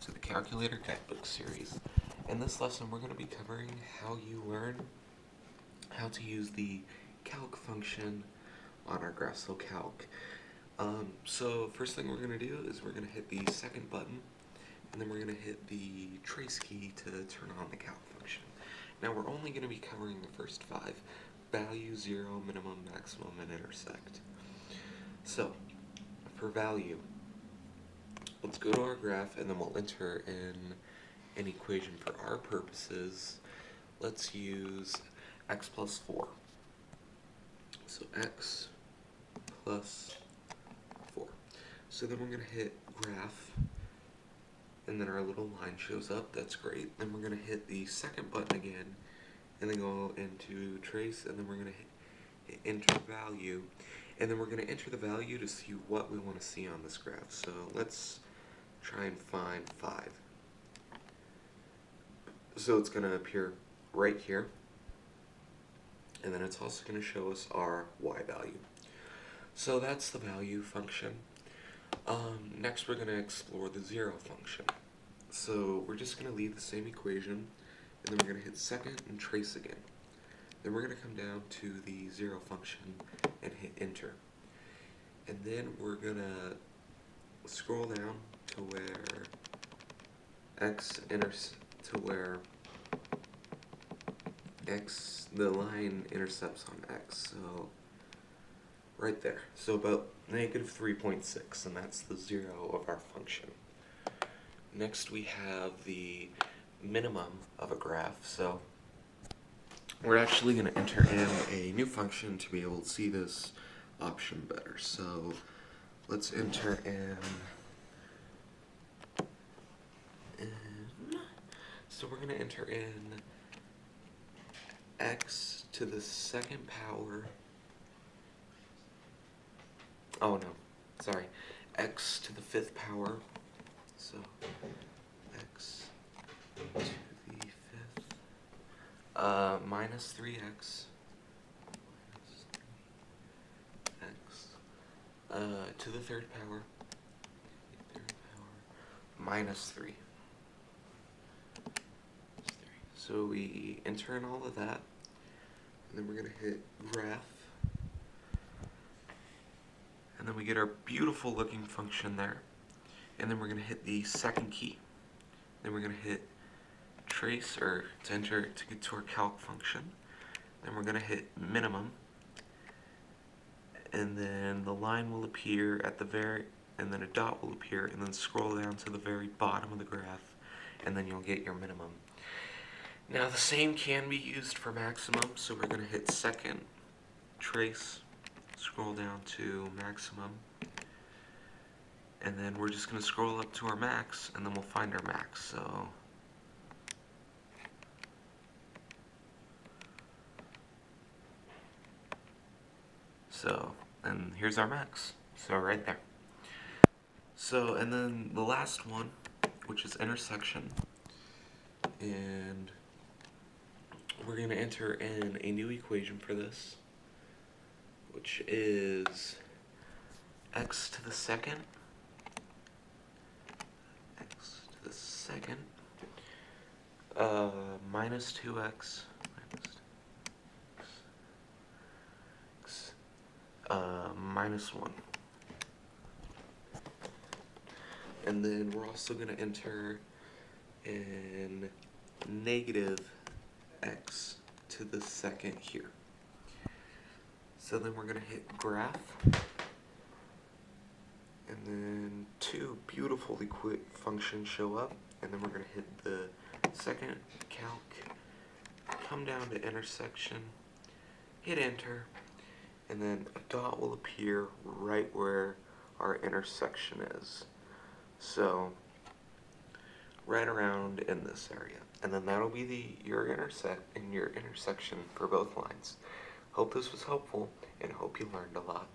to the Calculator Guidebook series. In this lesson, we're going to be covering how you learn how to use the calc function on our Graphsol Calc. So first thing we're going to do is we're going to hit the second button, and then we're going to hit the trace key to turn on the calc function. Now we're only going to be covering the first five: value, zero, minimum, maximum, and intersect. So for value, let's go to our graph and then we'll enter in an equation. For our purposes, let's use x plus 4. So x plus 4. So then we're going to hit graph, and then our little line shows up. That's great. Then we're going to hit the second button again, and then go into trace, and then we're going to hit enter value, and then we're going to enter the value to see what we want to see on this graph. So let's try and find 5. So it's going to appear right here, and then it's also going to show us our y value. So that's the value function. Next we're going to explore the zero function. So we're just going to leave the same equation, and then we're going to hit second and trace again. Then we're going to come down to the zero function and hit enter. And then we're going to scroll down to where the line intercepts on x, so right there. So about negative 3.6, and that's the zero of our function. Next we have the minimum of a graph, so we're actually going to enter in a new function to be able to see this option better. So let's enter in, so we're going to enter in x to the second power, oh no, sorry, x to the fifth power, so x to the fifth, minus 3x, to the third power, minus 3. So we enter in all of that, and then we're going to hit graph, and then we get our beautiful looking function there, and then we're going to hit the second key, then we're going to hit trace, or to enter to get to our calc function, then we're going to hit minimum, and then the line will appear at the and then a dot will appear, and then scroll down to the very bottom of the graph, and then you'll get your minimum. Now the same can be used for maximum, so we're going to hit second, trace, scroll down to maximum, and then we're just going to scroll up to our max, and then we'll find our max. And here's our max, so right there. So, and then the last one, which is intersection, and we're going to enter in a new equation for this, which is x to the second, minus 2x, minus 1. And then we're also going to enter in negative x to the second here. So then we're going to hit graph, and then two beautiful functions show up, and then we're going to hit the second calc, come down to intersection, hit enter, and then a dot will appear right where our intersection is. So right around in this area, and then that'll be your intersection for both lines. Hope this was helpful, and hope you learned a lot.